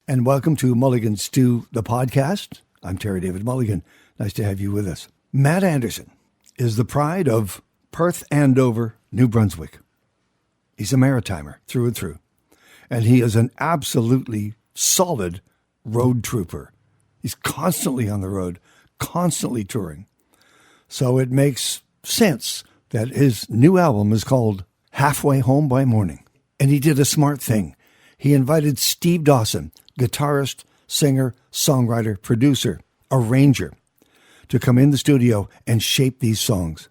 And welcome to Mulligan Stew, the podcast. I'm Terry David Mulligan. Nice to have you with us. Matt Andersen is the pride of Perth, Andover, New Brunswick. He's a maritimer through and through. And he is an absolutely solid road trooper. He's constantly on the road, constantly touring. So it makes sense that his new album is called Halfway Home by Morning. And he did a smart thing. He invited Steve Dawson, guitarist, singer, songwriter, producer, arranger, to come in the studio and shape these songs.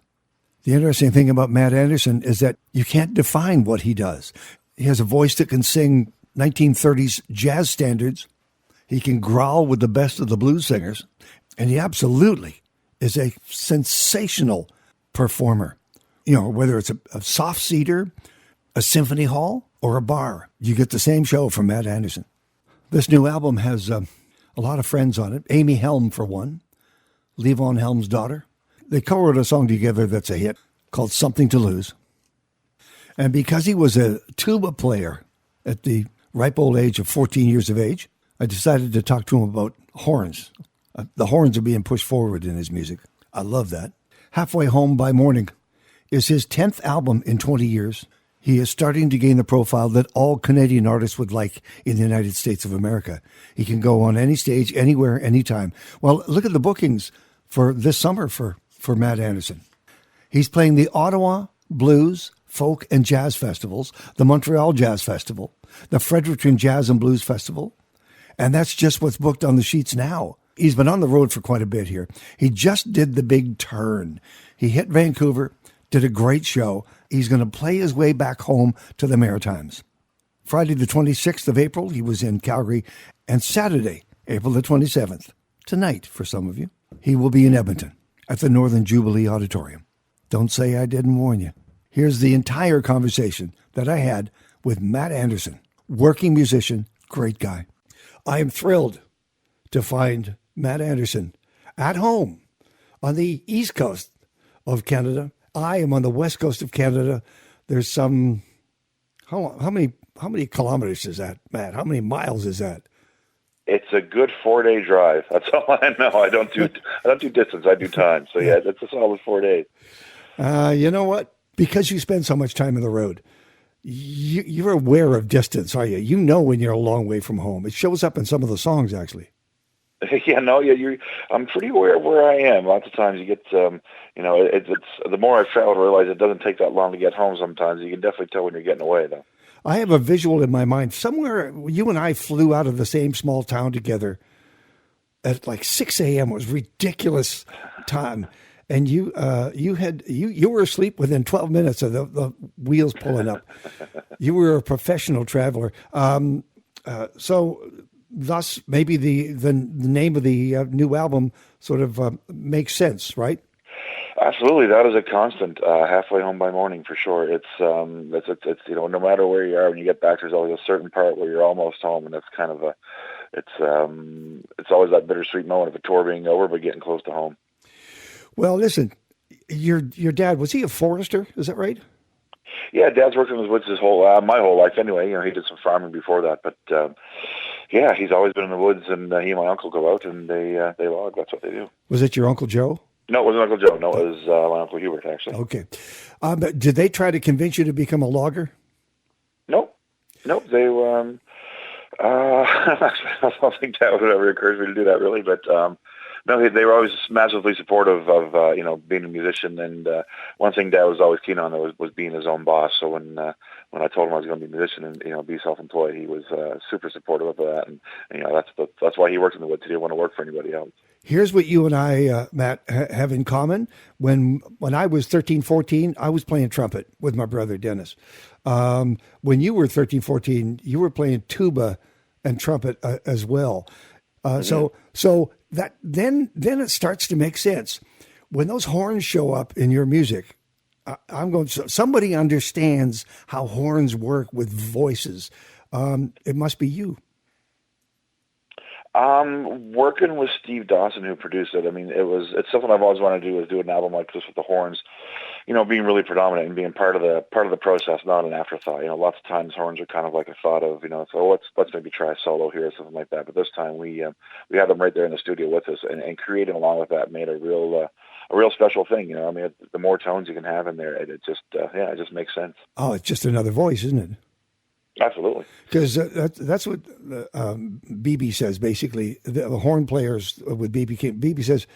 The interesting thing about Matt Andersen is that you can't define what he does. He has a voice that can sing 1930s jazz standards. He can growl with the best of the blues singers. And he absolutely is a sensational performer. You know, whether it's a soft seater, a symphony hall, or a bar, you get the same show from Matt Andersen. This new album has a lot of friends on it. Amy Helm, for one. Levon Helm's daughter. They co-wrote a song together that's a hit called Something to Lose. And because he was a tuba player at the ripe old age of 14 years of age, I decided to talk to him about horns. The horns are being pushed forward in his music. I love that. Halfway Home by Morning is his 10th album in 20 years. He is starting to gain the profile that all Canadian artists would like in the United States of America. He can go on any stage, anywhere, anytime. Well, look at the bookings for this summer for Matt Andersen. He's playing the Ottawa Blues, Folk and Jazz Festivals, the Montreal Jazz Festival, the Fredericton Jazz and Blues Festival, and that's just what's booked on the sheets now. He's been on the road for quite a bit here. He just did the big turn. He hit Vancouver, did a great show. He's going to play his way back home to the Maritimes. Friday the 26th of April, he was in Calgary, and Saturday, April the 27th, tonight for some of you, he will be in Edmonton at the Northern Jubilee Auditorium. Don't say I didn't warn you. Here's the entire conversation that I had with Matt Andersen, working musician, great guy. I am thrilled to find Matt Andersen at home on the East Coast of Canada. I am on the West Coast of Canada. There's some, how many kilometers is that, Matt? How many miles is that? It's a good 4-day drive. That's all I know. I don't do distance. I do time. So yeah, that's a solid 4 days. You know what? Because you spend so much time on the road, you're aware of distance, are you? You know when you're a long way from home. It shows up in some of the songs, actually. I'm pretty aware of where I am. Lots of times you get, it's the more I travel, I realize it doesn't take that long to get home. Sometimes you can definitely tell when you're getting away, though. I have a visual in my mind. Somewhere, you and I flew out of the same small town together at like 6 a.m. It was ridiculous time. And you were asleep within 12 minutes of the wheels pulling up. You were a professional traveler. So thus, maybe the name of the new album sort of makes sense, right? Absolutely, that is a constant. Halfway home by morning, for sure. It's no matter where you are, when you get back, there's always a certain part where you're almost home, and that's kind of it's always that bittersweet moment of a tour being over, but getting close to home. Well, listen, your dad, was he a forester? Is that right? Yeah, Dad's worked in the woods my whole life anyway. You know, he did some farming before that, but yeah, he's always been in the woods, and he and my uncle go out and they log. That's what they do. Was it your Uncle Joe? No, it wasn't Uncle Joe. No, it was my Uncle Hubert, actually. Okay. Did they try to convince you to become a logger? Nope. They I don't think that would ever occur to me to do that, really, but no, they were always massively supportive of being a musician, and one thing Dad was always keen on was being his own boss. So when I told him I was going to be a musician and be self-employed, he was super supportive of that, and that's why he worked in the woods. He didn't want to work for anybody else. Here's what you and I, Matt, have in common. When I was 13, 14, I was playing trumpet with my brother Dennis. When you were 13, 14, you were playing tuba and trumpet as well. So that then it starts to make sense. When those horns show up in your music, somebody understands how horns work with voices. It must be you. Working with Steve Dawson, who produced it. I mean, it's something I've always wanted to do, is do an album like this with the horns, being really predominant and being part of the process, not an afterthought. Lots of times horns are kind of like a thought of, so let's maybe try a solo here or something like that. But this time we had them right there in the studio with us, and creating along with that made a real special thing. I mean, the more tones you can have in there, it just makes sense. Oh, it's just another voice, isn't it? Absolutely. Because that's what BB says, basically. The horn players with BB says,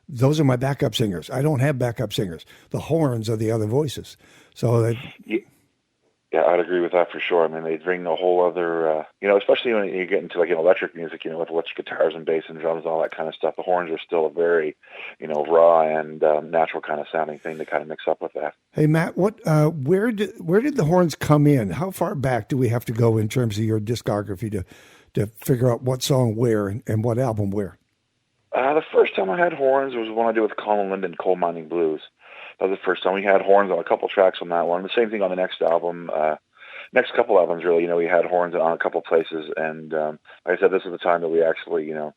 those are my backup singers. I don't have backup singers. The horns are the other voices. So yeah, I'd agree with that for sure. I mean, they bring a whole other, especially when you get into like electric music, with electric guitars and bass and drums and all that kind of stuff. The horns are still a very, raw and natural kind of sounding thing to kind of mix up with that. Hey Matt, where did the horns come in? How far back do we have to go in terms of your discography to figure out what song where and what album where? The first time I had horns was when I did with Colin Linden, Coal Mining Blues. That was the first time we had horns on a couple tracks on that one. The same thing on the next album, next couple albums really. We had horns on a couple places, and like I said, this is the time that we actually, it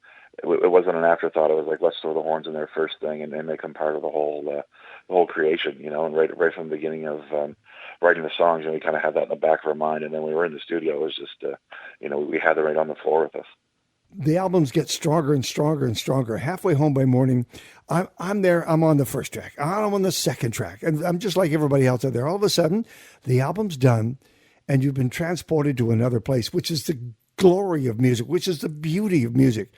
wasn't an afterthought. It was like, let's throw the horns in there first thing and make them part of the whole creation. And right from the beginning of writing the songs, we kind of had that in the back of our mind, and then when we were in the studio, it was just, we had them right on the floor with us. The albums get stronger and stronger and stronger. Halfway Home by Morning, I'm there. I'm on the first track. I'm on the second track. And I'm just like everybody else out there. All of a sudden, the album's done, and you've been transported to another place, which is the glory of music, which is the beauty of music,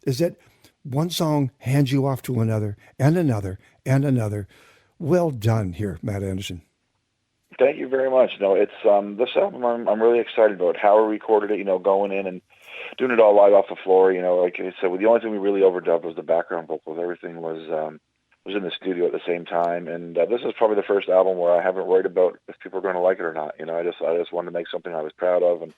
is that one song hands you off to another and another and another. Well done here, Matt Andersen. Thank you very much. No, it's this album I'm really excited about. How we recorded it, going in and doing it all live off the floor, like I said, the only thing we really overdubbed was the background vocals. Everything was in the studio at the same time, and this is probably the first album where I haven't worried about if people are going to like it or not. I just wanted to make something I was proud of and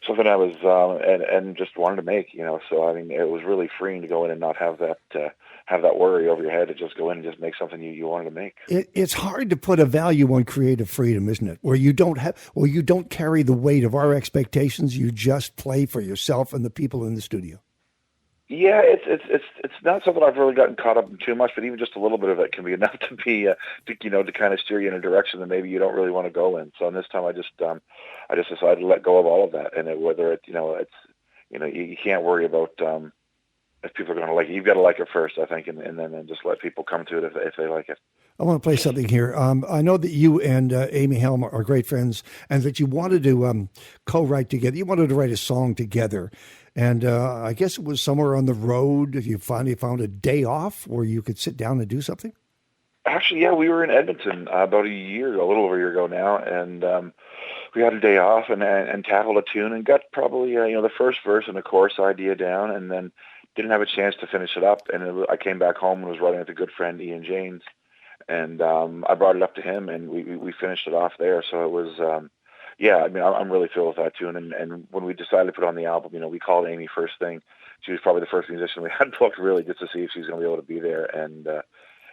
something I was and just wanted to make. So I mean, it was really freeing to go in and not have that worry over your head, to just go in and just make something you wanted to make. It's hard to put a value on creative freedom, isn't it? Where you don't carry the weight of our expectations. You just play for yourself and the people in the studio. Yeah, it's not something I've really gotten caught up in too much, but even just a little bit of it can be enough to be to kind of steer you in a direction that maybe you don't really want to go in. So this time I just decided to let go of all of that, and you can't worry about if people are going to like it. You've got to like it first, I think, and then just let people come to it if they like it. I want to play something here. I know that you and Amy Helm are great friends, and that you wanted to co-write together. You wanted to write a song together. And I guess it was somewhere on the road. You finally found a day off where you could sit down and do something? Actually, yeah, we were in Edmonton about a little over a year ago now, and we had a day off and tackled a tune and got probably the first verse and the chorus idea down, and then didn't have a chance to finish it up. And I came back home and was writing with a good friend, Ian James, and I brought it up to him, and we finished it off there. So it was. Yeah, I mean, I'm really thrilled with that tune. And when we decided to put on the album, we called Amy first thing. She was probably the first musician we had booked, really, just to see if she was going to be able to be there. And,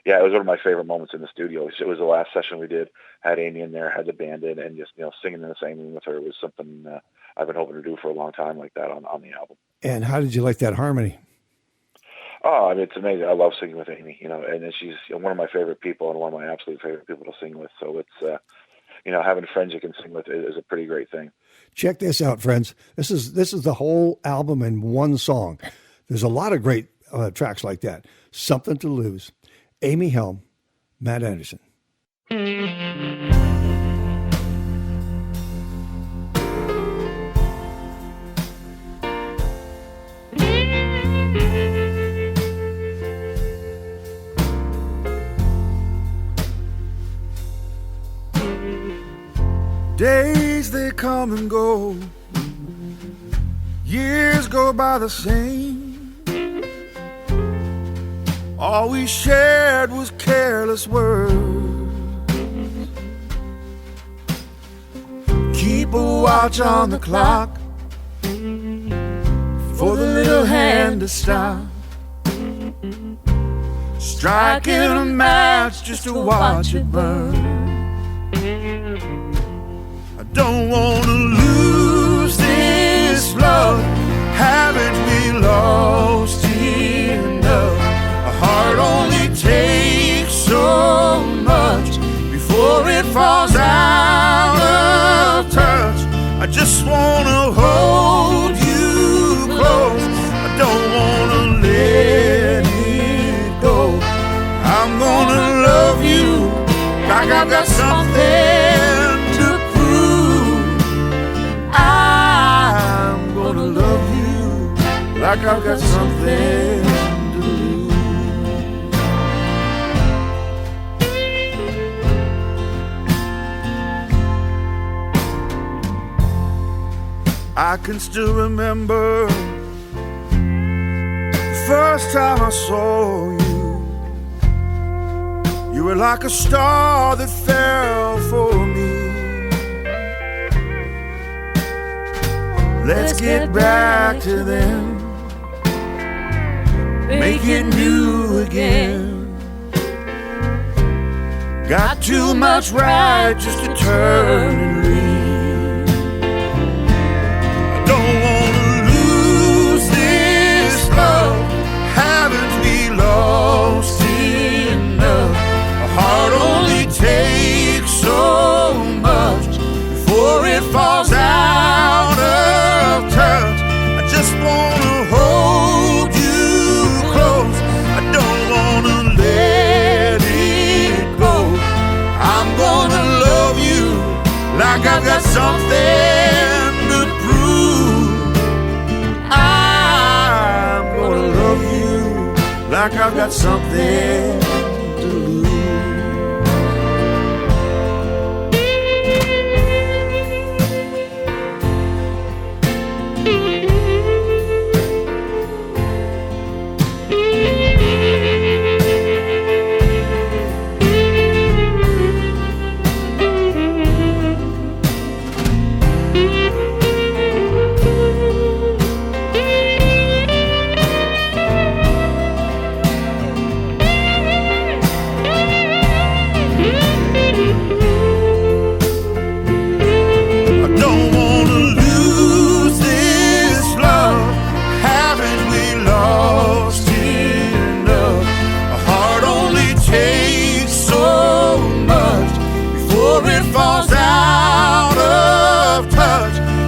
yeah, it was one of my favorite moments in the studio. It was the last session we did, had Amy in there, had the band in, and just, singing in the same room with her was something I've been hoping to do for a long time like that on the album. And how did you like that harmony? Oh, I mean, it's amazing. I love singing with Amy, and she's one of my favorite people and one of my absolute favorite people to sing with. So it's, having friends you can sing with is a pretty great thing. Check this out, friends. This is the whole album in one song. There's a lot of great tracks like that. Something to Lose. Amy Helm, Matt Andersen. Days they come and go, years go by the same. All we shared was careless words. Keep a watch on the clock for the little hand to stop. Striking a match just to watch it burn. Don't want to lose this love, haven't we lost? just wanna hold you close. I don't wanna let it go. I'm gonna love you like I've got something to prove. I'm gonna love you like I've got something to lose. I can still remember the first time I saw you. You were like a star that fell for me. Let's get back to them, make it new again. Got too much right just to turn and leave. I don't wanna lose this love. Haven't we lost enough? A heart only takes so much before it falls out of touch. I just wanna hold you close. I don't wanna let it go. I'm gonna love you like I've got something to prove. I'm gonna love you like I've got something to lose.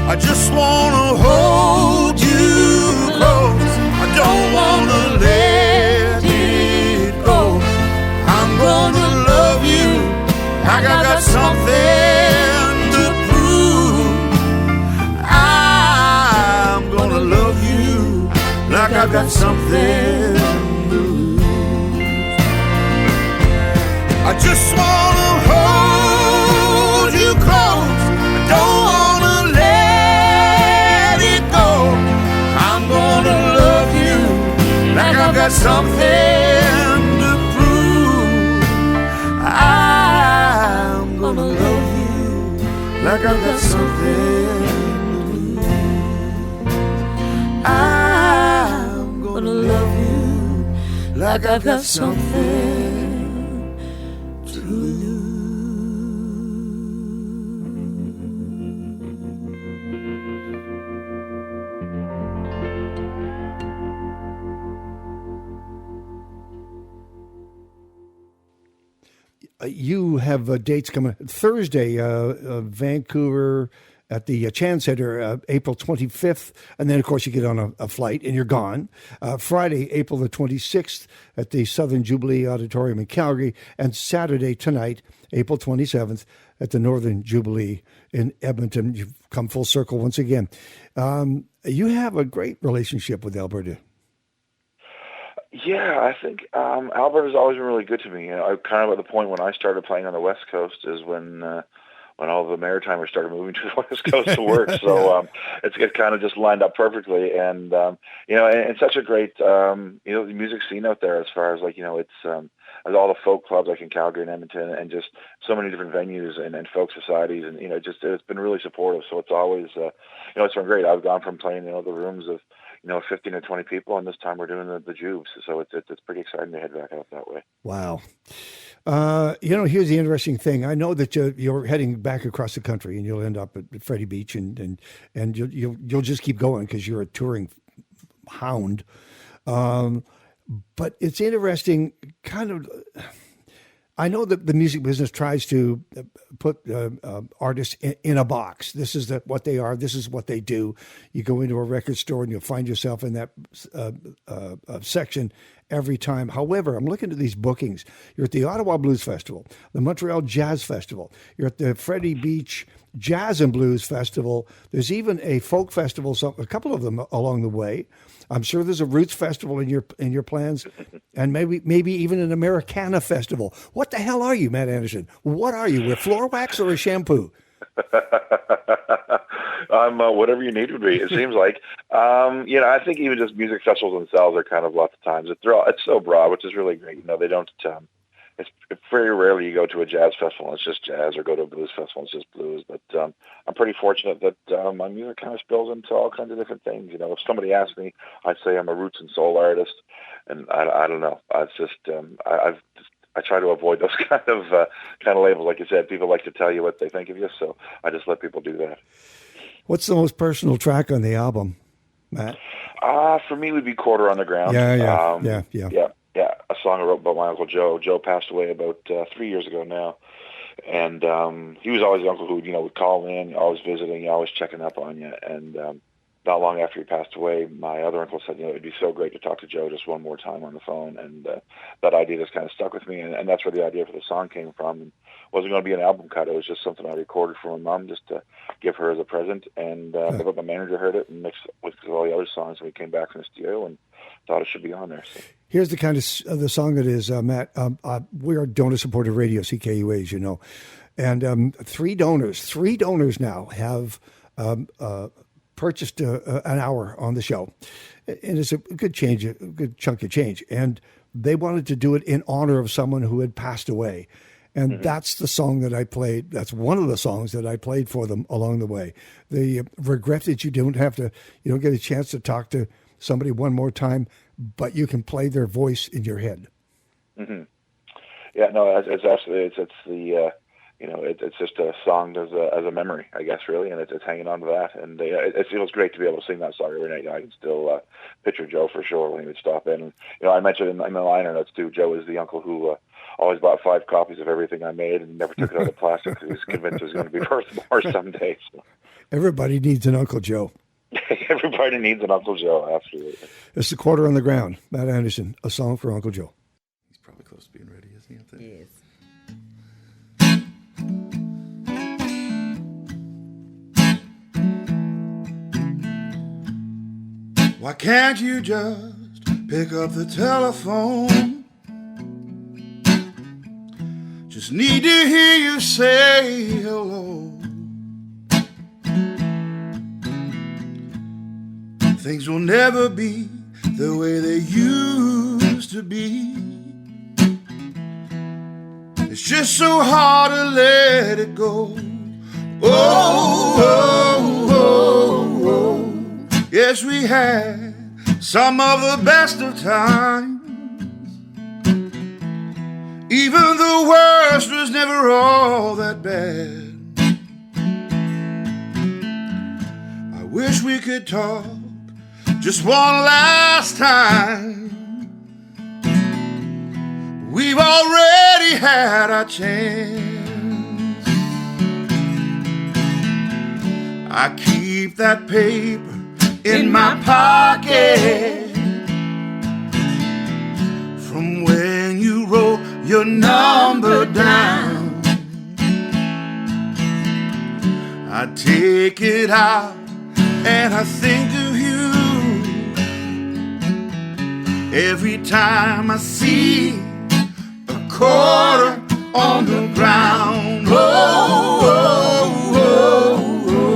I just wanna hold you close. I don't wanna let it go. I'm gonna love you like I've got something to prove. I'm gonna love you like I've got something to lose. I just wanna hold you close. I don't wanna let it go. I'm gonna love you like I've got something to prove. I'm gonna love you like I've got something to lose. I'm gonna love you like I've got something to lose. You have dates coming Thursday, Vancouver at the Chan Center, April 25th. And then, of course, you get on a flight and you're gone. Friday, April the 26th at the Southern Jubilee Auditorium in Calgary. And Saturday tonight, April 27th at the Northern Jubilee in Edmonton. You've come full circle once again. You have a great relationship with Alberta. Yeah, I think Alberta's always been really good to me. You know, I kind of at the point when I started playing on the West Coast is when all the Maritimers started moving to the West Coast to work. So it's kind of just lined up perfectly, and you know, and it's such a great you know, the music scene out there as far as like, you know, it's all the folk clubs like in Calgary and Edmonton, and just so many different venues and folk societies, and you know, just it's been really supportive. So it's always you know, it's been great. I've gone from playing, you know, the rooms of, you know, 15 to 20 people, and this time we're doing the Jubes. So it's pretty exciting to head back out that way. Wow. You know, here's the interesting thing. I know that you're heading back across the country, and you'll end up at Freddie Beach, and you'll just keep going because you're a touring hound. But it's interesting, kind of. I know that the music business tries to put artists in a box. This is what they are. This is what they do. You go into a record store and you'll find yourself in that section every time. However, I'm looking at these bookings. You're at the Ottawa Blues Festival, the Montreal Jazz Festival. You're at the Freddie Beach Jazz and Blues Festival. There's even a folk festival, a couple of them along the way. I'm sure there's a Roots Festival in your plans, and maybe even an Americana Festival. What the hell are you, Matt Andersen? What are you? A floor wax or a shampoo? I'm whatever you need to be. It seems like, I think even just music festivals themselves are kind of lots of times it's so broad, which is really great. They don't. It's very rarely you go to a jazz festival and it's just jazz, or go to a blues festival and it's just blues. But I'm pretty fortunate that my music kind of spills into all kinds of different things. If somebody asks me, I'd say I'm a roots and soul artist, and I don't know. It's just I try to avoid those kind of labels. Like you said, people like to tell you what they think of you, so I just let people do that. What's the most personal track on the album, Matt? For me, it would be Quarter on the Ground. Yeah, a song I wrote about my Uncle Joe. Joe passed away about 3 years ago now. And he was always the uncle who, would call in, always visiting, always checking up on you. And not long after he passed away, my other uncle said, it'd be so great to talk to Joe just one more time on the phone. And that idea just kind of stuck with me. And that's where the idea for the song came from. And it wasn't going to be an album cut. It was just something I recorded for my mom just to give her as a present. And my manager heard it and mixed it with all the other songs. And we came back from the studio and thought it should be on there. So. Here's the kind of the song that is, Matt. We are donor-supported radio, CKUA, as you know. And three donors now have purchased an hour on the show. And it's a good chunk of change. And they wanted to do it in honor of someone who had passed away. And that's the song that I played. That's one of the songs that I played for them along the way. The regret that you don't get a chance to talk to somebody one more time, but you can play their voice in your head. Mm-hmm. Yeah, no, it's absolutely, it's the, it's just a song as a memory, I guess, really, and it's hanging on to that. And it feels great to be able to sing that song every night. I can still picture Joe for sure when he would stop in. And, I mentioned in the liner notes too, Joe is the uncle who always bought 5 copies of everything I made and never took it out of plastic because he was convinced it was going to be worth more someday. So. Everybody needs an Uncle Joe. Everybody needs an Uncle Joe, absolutely. It's the Quarter on the Ground. Matt Andersen, a song for Uncle Joe. He's probably close to being ready, isn't he? Up there? Yes. Why can't you just pick up the telephone? Just need to hear you say hello. Things will never be the way they used to be. It's just so hard to let it go. Oh, oh, oh, oh. Yes, we had some of the best of times. Even the worst was never all that bad. I wish we could talk just one last time. We've already had our chance. I keep that paper in my pocket from when you wrote your number down. I take it out and I think of you every time I see a quarter on the ground. Oh, oh, oh, oh.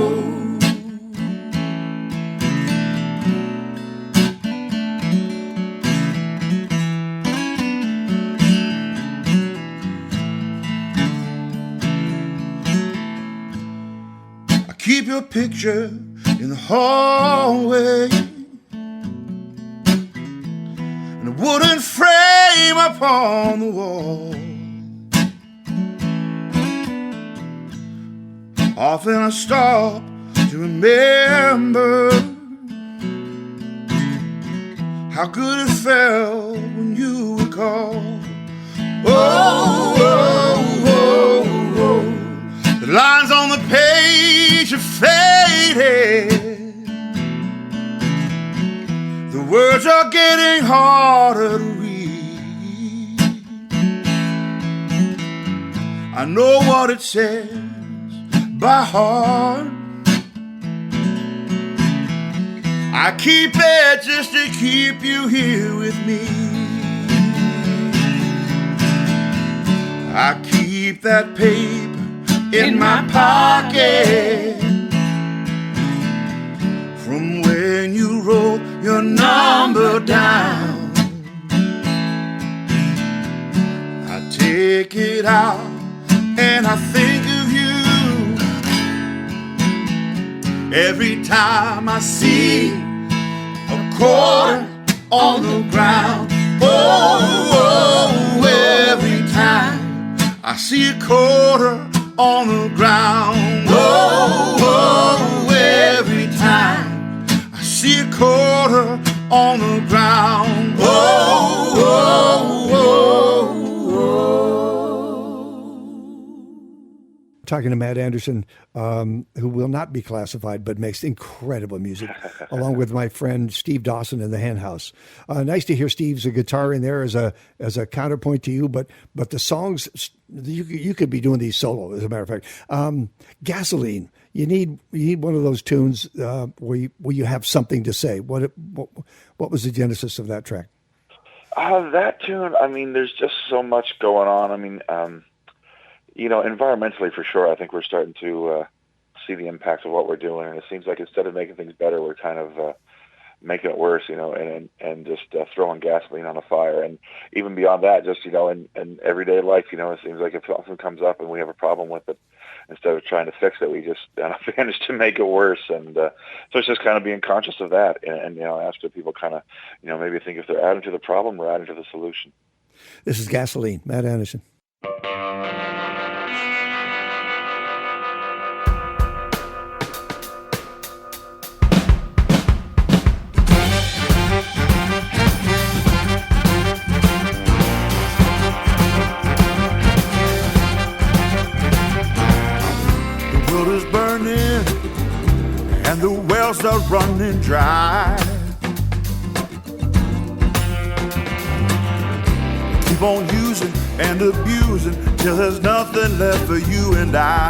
I keep your picture in the hallway, wooden frame upon the wall. Often I stop to remember how good it felt when you would call. Oh, oh, faded. The words are getting harder to read. I know what it says by heart. I keep it just to keep you here with me. I keep that paper in my pocket from when you wrote your number down. I take it out and I think of you every time I see a quarter on the ground. Oh, every time I see a quarter on the ground. Oh, every time I see a quarter on the ground. Talking to Matt Andersen, who will not be classified, but makes incredible music, along with my friend Steve Dawson in the Hen House. Nice to hear Steve's guitar in there as a counterpoint to you, but the songs, you could be doing these solo, as a matter of fact. Gasoline, you need one of those tunes where you have something to say. What was the genesis of that track? That tune, I mean, there's just so much going on. I mean, environmentally, for sure, I think we're starting to see the impact of what we're doing. And it seems like instead of making things better, we're kind of making it worse, and just throwing gasoline on a fire. And even beyond that, just, in everyday life, it seems like if something comes up and we have a problem with it, instead of trying to fix it, we just manage to make it worse. And so it's just kind of being conscious of that. And after people kind of, maybe think if they're adding to the problem, we're adding to the solution. This is Gasoline, Matt Andersen. And the wells are running dry. Keep on using and abusing till there's nothing left for you and I.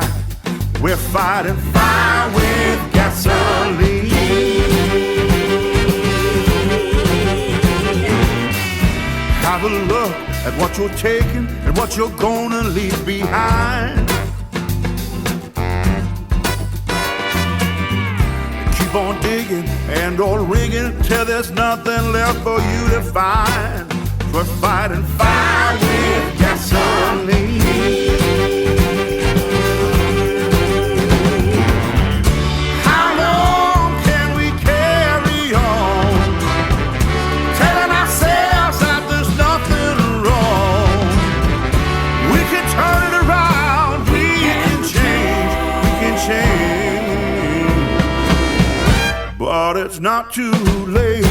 We're fighting fire with gasoline. Have a look at what you're taking and what you're gonna leave behind. Keep on digging and on rigging till there's nothing left for you to find. We're fighting fire with gasoline. How long can we carry on telling ourselves that there's nothing wrong? We can turn it around, we can change, but it's not too late.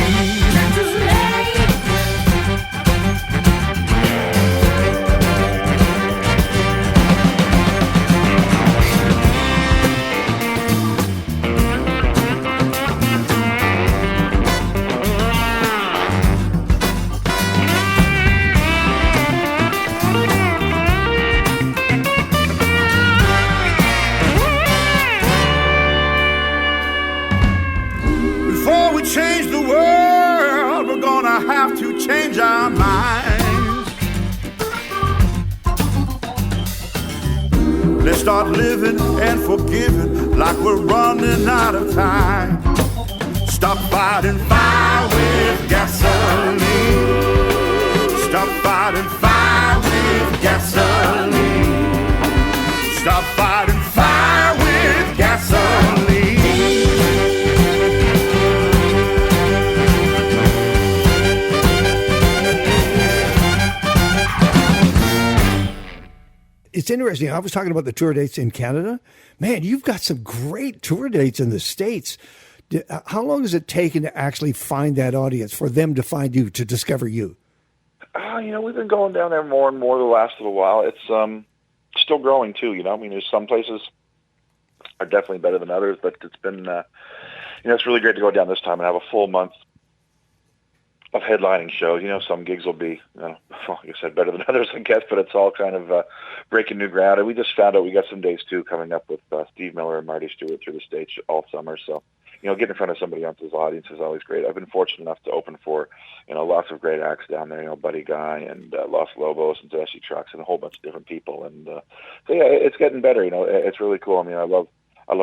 Before we change the world, we're gonna have to change our minds. Let's start living and forgiving like we're running out of time. Stop fighting fire with gasoline. Stop fighting fire with gasoline. Stop fighting fire with gasoline. It's interesting. I was talking about the tour dates in Canada. Man, you've got some great tour dates in the States. How long has it taken to actually find that audience, for them to find you, to discover you? We've been going down there more and more the last little while. It's still growing too, I mean, there's some places are definitely better than others. But it's been, it's really great to go down this time and have a full month of headlining shows. Some gigs will be, like I said, better than others, I guess, but it's all kind of breaking new ground. And we just found out we got some dates, too, coming up with Steve Miller and Marty Stewart through the stage all summer. So, getting in front of somebody else's audience is always great. I've been fortunate enough to open for, lots of great acts down there, Buddy Guy and Los Lobos and Jesse Trucks and a whole bunch of different people. And so, yeah, it's getting better. It's really cool. I mean, I love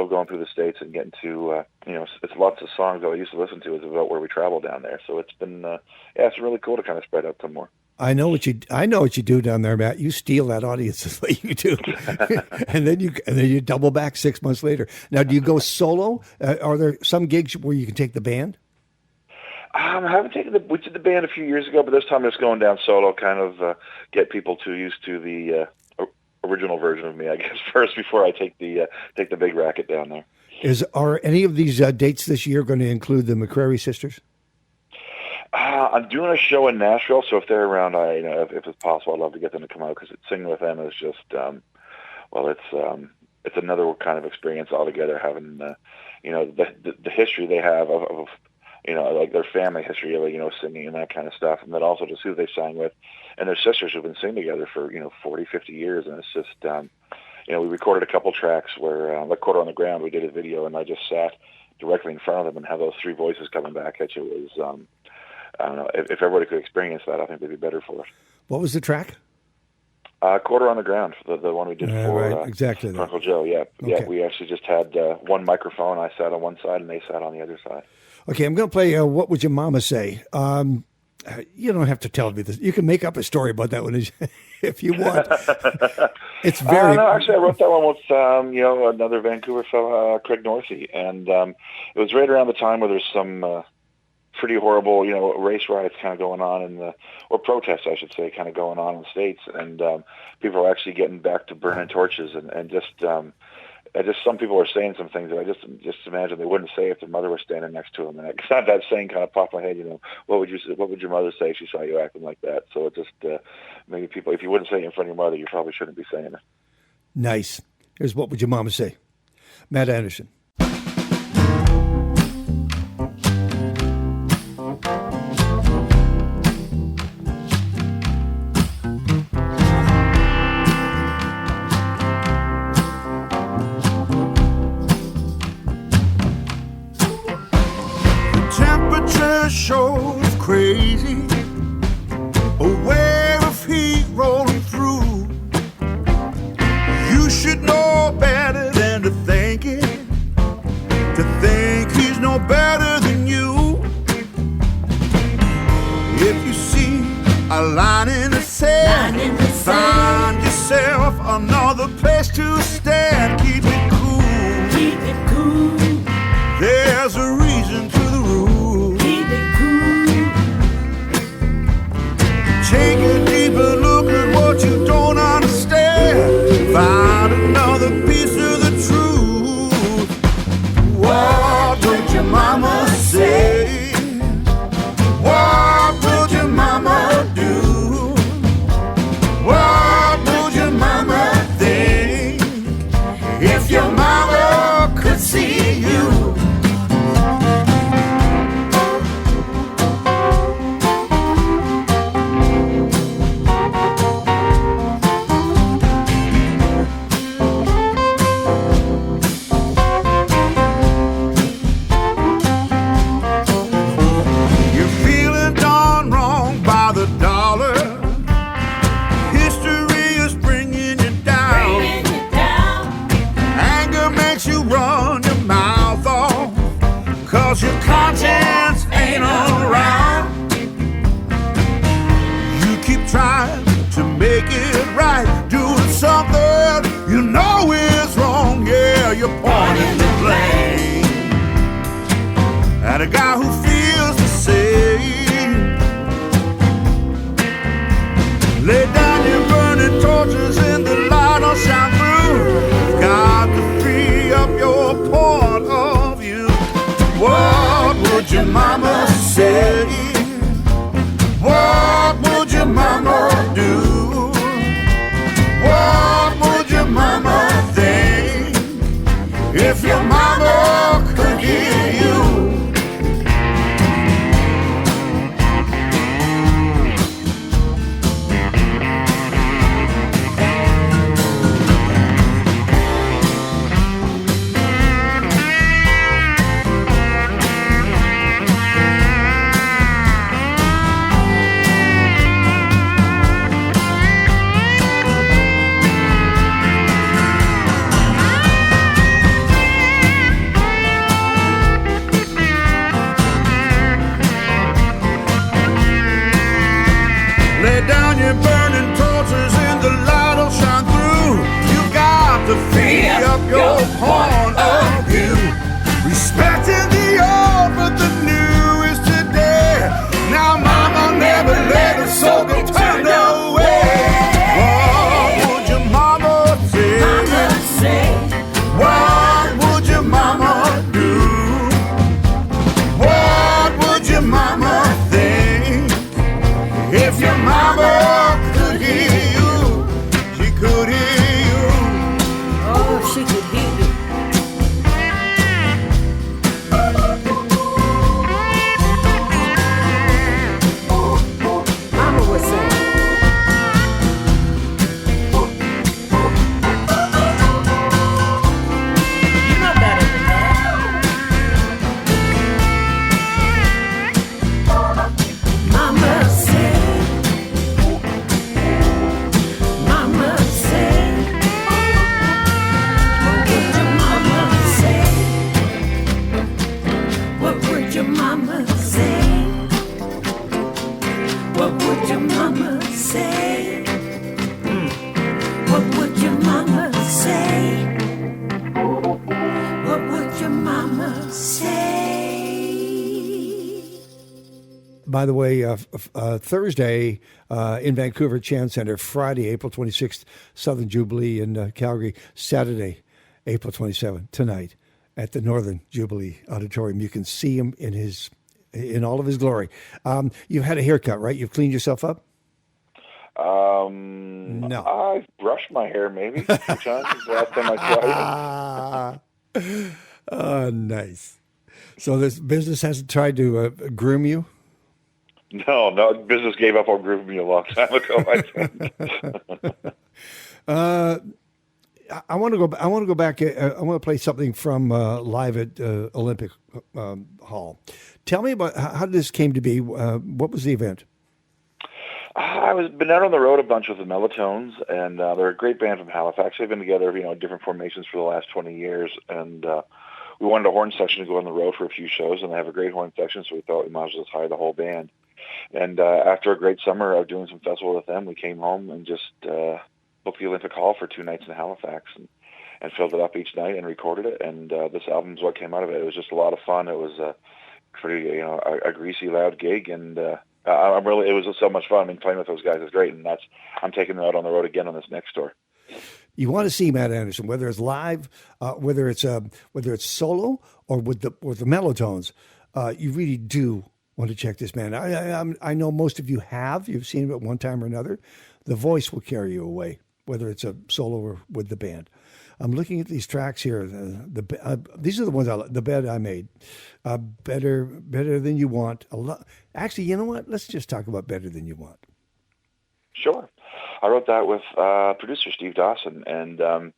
going through the States and getting to, it's lots of songs that I used to listen to is about where we travel down there. So it's been, it's really cool to kind of spread out some more. I know what you do down there, Matt. You steal that audience is what you do, and then you double back 6 months later. Now, do you go solo? Are there some gigs where you can take the band? I haven't we did the band a few years ago, but this time it's going down solo, kind of get people too used to the original version of me, I guess, first before I take the big racket down there. Are any of these dates this year going to include the McCrary sisters? I'm doing a show in Nashville, so if they're around, if it's possible, I'd love to get them to come out because singing with them is just, it's another kind of experience altogether. Having, the history they have of like their family history of, singing and that kind of stuff, and then also just who they sang with, and their sisters who've been singing together for 40, 50 years, and it's just, we recorded a couple tracks where, like Quarter on the Ground, we did a video, and I just sat directly in front of them and have those three voices coming back at you. It was, I don't know, if everybody could experience that, I think they'd be better for it. What was the track? Quarter on the Ground, the one we did for right. Exactly Uncle Joe. Yeah, okay. Yeah. We actually just had one microphone. I sat on one side, and they sat on the other side. Okay, I'm going to play What Would Your Mama Say? You don't have to tell me this. You can make up a story about that one if you want. It's very... No, actually, I wrote that one with, another Vancouver fellow, Craig Northey. And it was right around the time where there's some pretty horrible, race riots kind of going on or protests, I should say, kind of going on in the States. And people are actually getting back to burning torches and just some people are saying some things that I just imagine they wouldn't say if their mother was standing next to them. And it's not that saying kind of popped my head, what would your mother say if she saw you acting like that? So it just maybe people, if you wouldn't say it in front of your mother, you probably shouldn't be saying it. Nice. Here's What Would Your Mama Say? Matt Andersen. Shows crazy, a wave of heat rolling through. You should know better than to think he's no better than you. If you see a line in the sand, find yourself another place to stand. Keep it cool. There's a reason to the rule. Take a deeper look at what you don't understand. Find another piece of the truth. What would your mama say? What would your mama do? What would your mama think if your mama could see you? Your conscience ain't around. You keep trying to make it right, doing something you know is wrong. Yeah, you're pointing the blame at a guy who feels the same. Lay down your burning torches in the light will shine through. You've got to free up your point of view. What would your mama say? What would your mama do? What would your mama think your point of view. Respecting the old, but the new is today. Now, mama never let her soul get turned away. What would your mama say? Mama say, What would your mama do? What would your mama think? If your mama could hear you, she could hear you. oh, if she could hear me. Mama would say, you know better than that. Mama say, Mama say, what would your mama say? What would your mama say? What would your mama say? What would your mama say? By the way, Thursday in Vancouver, Chan Center. Friday, April 26th, Southern Jubilee in Calgary. Saturday, April 27th, tonight at the Northern Jubilee Auditorium. You can see him in all of his glory. You've had a haircut, right? You've cleaned yourself up? No. I've brushed my hair maybe 2 times since the last time I saw you. Oh, nice. So this business hasn't tried to groom you? No, business gave up on grooming me a long time ago, I think. I want to go. I want to go back. I want to play something from live at Olympic Hall. Tell me about how this came to be. What was the event? I've been out on the road a bunch with the Melatones, and they're a great band from Halifax. They've been together, different formations for the last 20 years, and we wanted a horn section to go on the road for a few shows, and they have a great horn section, so we thought we might as well just hire the whole band. And after a great summer of doing some festival with them, we came home and just booked the Olympic Hall for 2 nights in Halifax and filled it up each night and recorded it. And this album's what came out of it. It was just a lot of fun. It was a greasy, loud gig, and it was just so much fun. I mean, playing with those guys is great, and I'm taking them out on the road again on this next tour. You want to see Matt Andersen, whether it's live, whether it's solo, or with the Melatones. You really do want to check this man. I know most of you have. You've seen him at one time or another. The voice will carry you away, whether it's a solo or with the band. I'm looking at these tracks here. These are the ones the bed I made. Better Than You Want. Actually, you know what? Let's just talk about Better Than You Want. Sure. I wrote that with producer Steve Dawson, and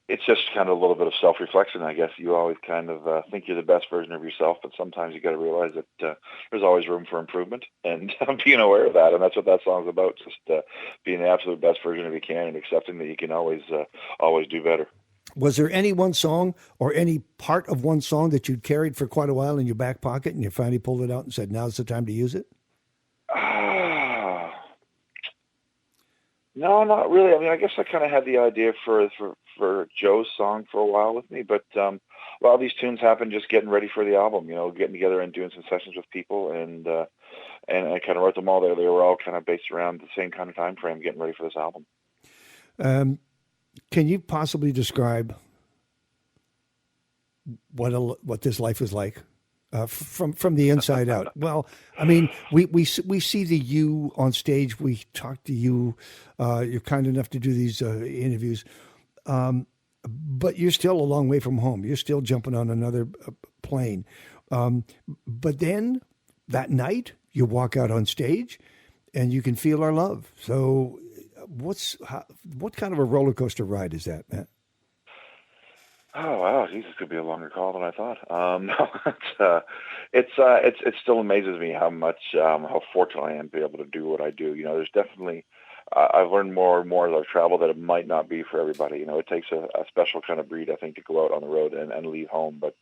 it's just kind of a little bit of self-reflection, I guess. You always kind of think you're the best version of yourself, but sometimes you got to realize that there's always room for improvement, and being aware of that. And that's what that song's about, just being the absolute best version of you can and accepting that you can always do better. Was there any one song or any part of one song that you'd carried for quite a while in your back pocket and you finally pulled it out and said, now's the time to use it? No, not really. I mean, I guess I kind of had the idea for Joe's song for a while with me, but a lot of these tunes happened just getting ready for the album, getting together and doing some sessions with people, and I kind of wrote them all there. They were all kind of based around the same kind of time frame, getting ready for this album. Can you possibly describe what this life is like? From the inside out. Well, I mean, we see the you on stage. We talk to you. You're kind enough to do these interviews, but you're still a long way from home. You're still jumping on another plane. But then that night, you walk out on stage, and you can feel our love. So, what kind of a roller coaster ride is that, Matt? Oh wow, Jesus, could be a longer call than I thought. No, it still amazes me how fortunate I am to be able to do what I do. There's definitely I've learned more and more as I've traveled that it might not be for everybody. It takes a special kind of breed, I think, to go out on the road and leave home. But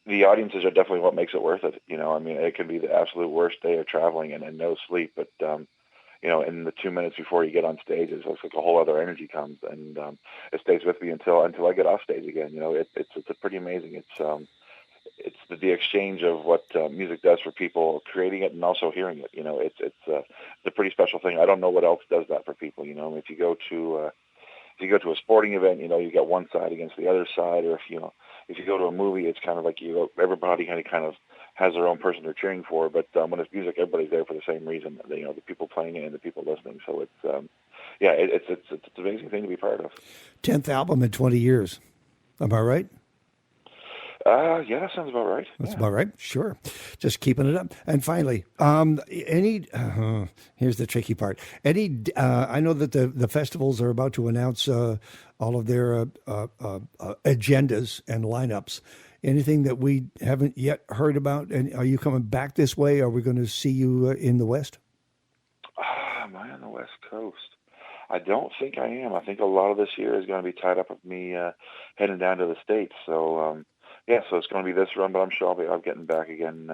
the audiences are definitely what makes it worth it. I mean, it can be the absolute worst day of traveling and no sleep, but in the 2 minutes before you get on stage, it's like a whole other energy comes, and it stays with me until I get off stage again. It's pretty amazing. It's the exchange of what music does for people, creating it and also hearing it. It's a pretty special thing. I don't know what else does that for people. If you go to a sporting event, you got one side against the other side, or if you go to a movie, it's kind of like everybody kind of has their own person they're cheering for. But when it's music, everybody's there for the same reason. The people playing it and the people listening. So it's an amazing thing to be part of. 10th album in 20 years. Am I right? Yeah, that sounds about right. That's about right. Sure. Just keeping it up. And finally, here's the tricky part. I know that the festivals are about to announce all of their agendas and lineups. Anything that we haven't yet heard about? And are you coming back this way? Are we going to see you in the West? Am I on the West Coast? I don't think I am. I think a lot of this year is going to be tied up with me heading down to the States. So, so it's going to be this run, but I'm sure I'm getting back again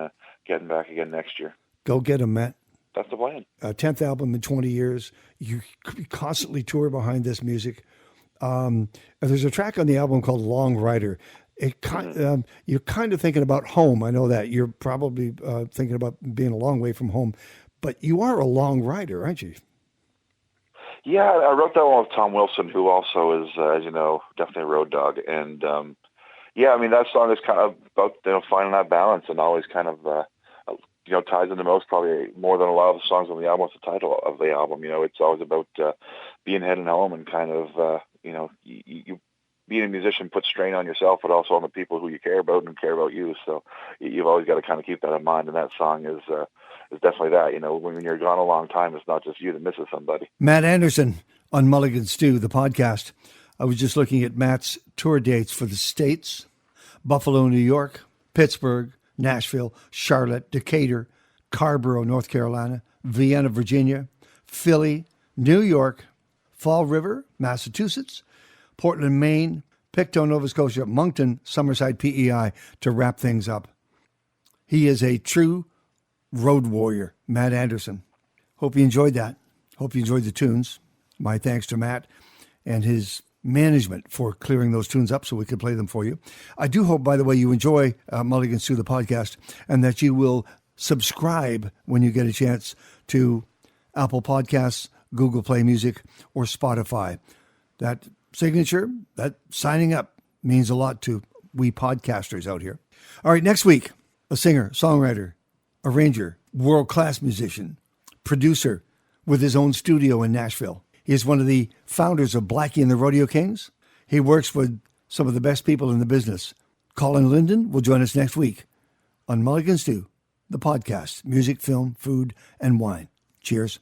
next year. Go get them, Matt. That's the plan. 10th album in 20 years. You constantly tour behind this music. There's a track on the album called Long Rider. You're kind of thinking about home. I know that. You're probably thinking about being a long way from home. But you are a long rider, aren't you? Yeah, I wrote that one with Tom Wilson, who also is, as you know, definitely a road dog. And that song is kind of about finding that balance, and always kind of ties into most, probably more than a lot of the songs on the album. What's the title of the album? It's always about being heading home, and kind of you being a musician puts strain on yourself, but also on the people who you care about and care about you. So you've always got to kind of keep that in mind. And that song is definitely that. When you're gone a long time, it's not just you that misses somebody. Matt Andersen on Mulligan Stew, the podcast. I was just looking at Matt's tour dates for the States: Buffalo, New York; Pittsburgh; Nashville; Charlotte; Decatur; Carrboro, North Carolina; Vienna, Virginia; Philly; New York; Fall River, Massachusetts; Portland, Maine; Pictou, Nova Scotia; Moncton, Summerside, PEI, to wrap things up. He is a true road warrior, Matt Andersen. Hope you enjoyed that. Hope you enjoyed the tunes. My thanks to Matt and his management for clearing those tunes up so we could play them for you. I do hope, by the way, you enjoy Mulligan Stew, the podcast, and that you will subscribe when you get a chance to Apple Podcasts, Google Play Music, or Spotify. That signature, that signing up, means a lot to we podcasters out here. All right, next week, a singer, songwriter, arranger, world-class musician, producer with his own studio in Nashville. He is one of the founders of Blackie and the Rodeo Kings. He works with some of the best people in the business. Colin Linden will join us next week on Mulligan Stew, the podcast, music, film, food, and wine. Cheers.